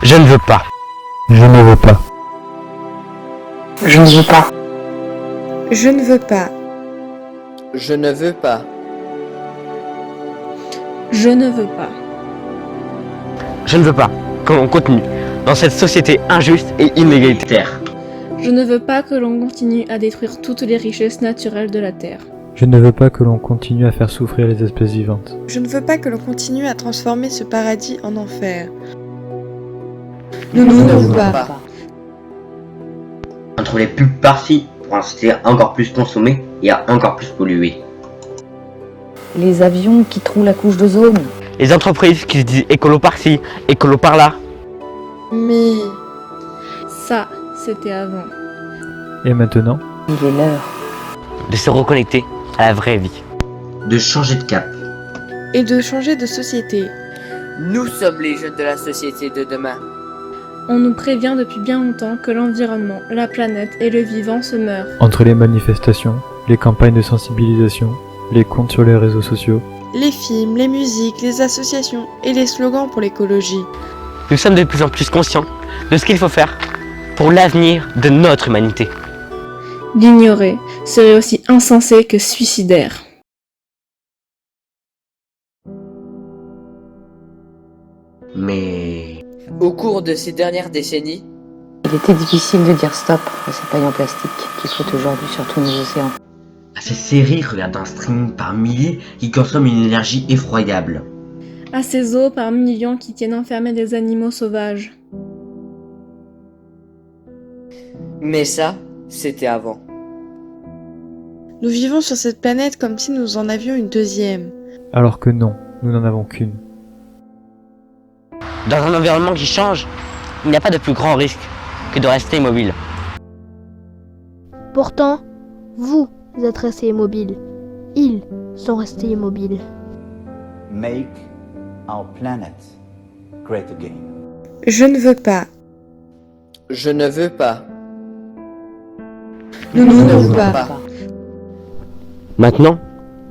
Je ne veux pas. Je ne veux pas. Je ne veux pas. Je ne veux pas. Je ne veux pas. Je ne veux pas. Je ne veux pas que l'on continue dans cette société injuste et inégalitaire. Je ne veux pas que l'on continue à détruire toutes les richesses naturelles de la Terre. Je ne veux pas que l'on continue à faire souffrir les espèces vivantes. Je ne veux pas que l'on continue à transformer ce paradis en enfer. Nous ne voulons pas. Entre les pubs par-ci pour inciter à encore plus consommer et à encore plus polluer. Les avions qui trouent la couche d'ozone. Les entreprises qui se disent écolo par-ci, écolo par-là. Mais Ça, c'était avant. Et maintenant, Il est l'heure. De se reconnecter à la vraie vie. De changer de cap. et de changer de société. Nous sommes les jeunes de la société de demain. On nous prévient depuis bien longtemps que l'environnement, la planète et le vivant se meurent. entre les manifestations, les campagnes de sensibilisation, les comptes sur les réseaux sociaux, Les films, les musiques, les associations et les slogans pour l'écologie. Nous sommes de plus en plus conscients de ce qu'il faut faire pour l'avenir de notre humanité. L'ignorer serait aussi insensé que suicidaire. Mais... Au cours de ces dernières décennies, Il était difficile de dire stop à ces pailles en plastique qui flottent aujourd'hui sur tous nos océans. à ces séries regardent un streaming par milliers qui consomment une énergie effroyable. À ces eaux par millions qui tiennent enfermés des animaux sauvages. mais ça, c'était avant. Nous vivons sur cette planète comme si nous en avions une deuxième. alors que non, nous n'en avons qu'une. Dans un environnement qui change, il n'y a pas de plus grand risque que de rester immobile. Pourtant, vous êtes restés immobiles. Ils sont restés immobiles. Make our planet great again. Je ne veux pas. Je ne veux pas. Nous ne voulons pas. Maintenant,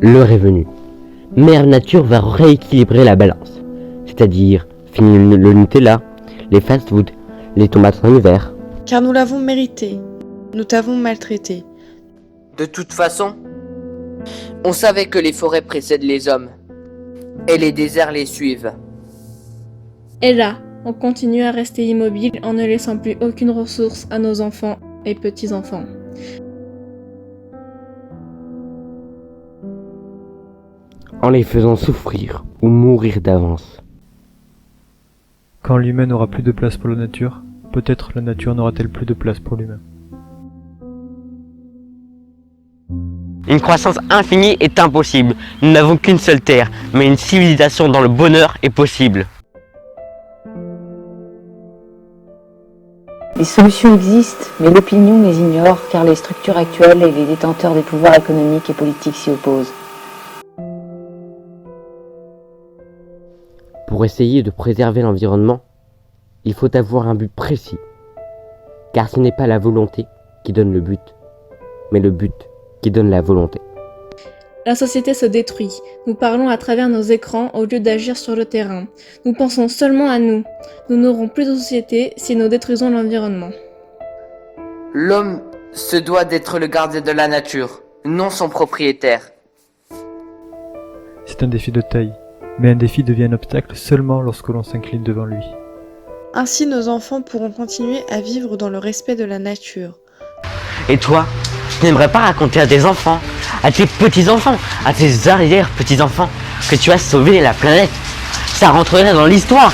l'heure est venue. Mère Nature va rééquilibrer la balance. C'est-à-dire, fini le Nutella, les fast-foods, les tomates en hiver. Car nous l'avons mérité. Nous t'avons maltraité. De toute façon, on savait que les forêts précèdent les hommes. Et les déserts les suivent. Et là, on continue à rester immobile en ne laissant plus aucune ressource à nos enfants et petits-enfants. En les faisant souffrir ou mourir d'avance. Quand l'humain n'aura plus de place pour la nature, peut-être la nature n'aura-t-elle plus de place pour l'humain. Une croissance infinie est impossible. Nous n'avons qu'une seule terre, mais une civilisation dans le bonheur est possible. Les solutions existent, mais l'opinion les ignore car les structures actuelles et les détenteurs des pouvoirs économiques et politiques s'y opposent. Pour essayer de préserver l'environnement, il faut avoir un but précis. Car ce n'est pas la volonté qui donne le but, mais le but qui donne la volonté. La société se détruit. Nous parlons à travers nos écrans au lieu d'agir sur le terrain. Nous pensons seulement à nous. Nous n'aurons plus de société si nous détruisons l'environnement. L'homme se doit d'être le gardien de la nature, non son propriétaire. C'est un défi de taille, mais un défi devient un obstacle seulement lorsque l'on s'incline devant lui. Ainsi, nos enfants pourront continuer à vivre dans le respect de la nature. Et toi, tu n'aimerais pas raconter à tes enfants, à tes petits-enfants, à tes arrière-petits-enfants que tu as sauvé la planète? Ça rentrerait dans l'histoire.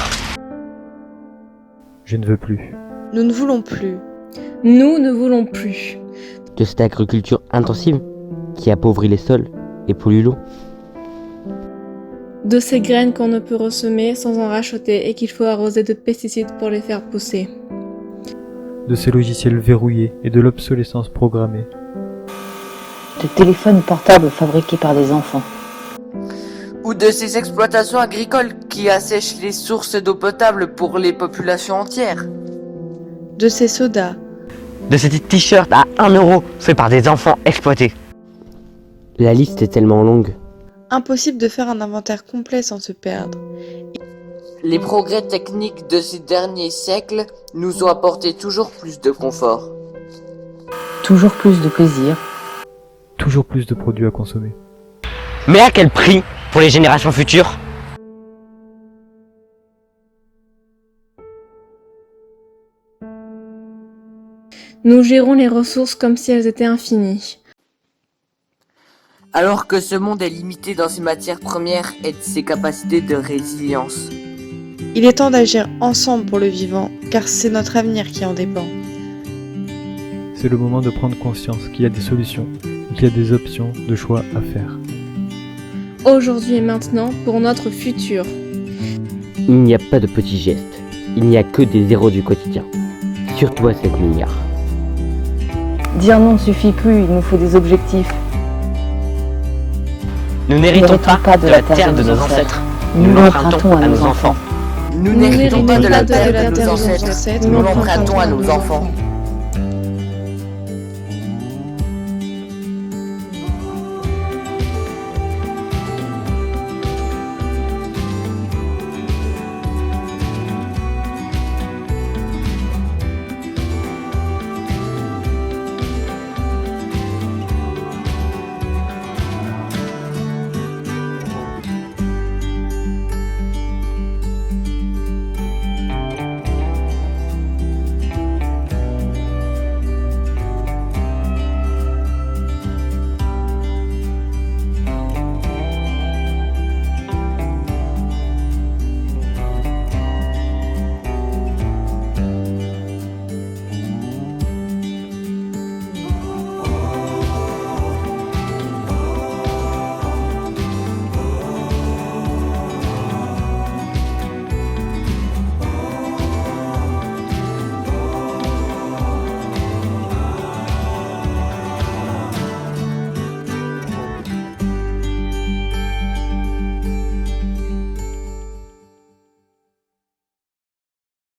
Je ne veux plus. Nous ne voulons plus. Nous ne voulons plus. De cette agriculture intensive qui appauvrit les sols et pollue l'eau. De ces graines qu'on ne peut ressemer sans en racheter et qu'il faut arroser de pesticides pour les faire pousser. De ces logiciels verrouillés et de l'obsolescence programmée. De téléphones portables fabriqués par des enfants. Ou de ces exploitations agricoles qui assèchent les sources d'eau potable pour les populations entières. De ces sodas. De ces t-shirts à 1 euro faits par des enfants exploités. La liste est tellement longue. Impossible de faire un inventaire complet sans se perdre. Les progrès techniques de ces derniers siècles nous ont apporté toujours plus de confort. Toujours plus de plaisir. Toujours plus de produits à consommer. Mais à quel prix pour les générations futures? Nous gérons les ressources comme si elles étaient infinies. Alors que ce monde est limité dans ses matières premières et ses capacités de résilience. Il est temps d'agir ensemble pour le vivant, car c'est notre avenir qui en dépend. C'est le moment de prendre conscience qu'il y a des solutions et qu'il y a des options de choix à faire. Aujourd'hui et maintenant pour notre futur. Il n'y a pas de petits gestes, il n'y a que des zéros du quotidien. Surtout à 7 milliards. Dire non ne suffit plus, il nous faut des objectifs. Nous n'héritons pas de la terre de nos ancêtres. Nous l'empruntons à nos enfants. Nous n'héritons pas de la terre de nos ancêtres. Nous l'empruntons à nos enfants.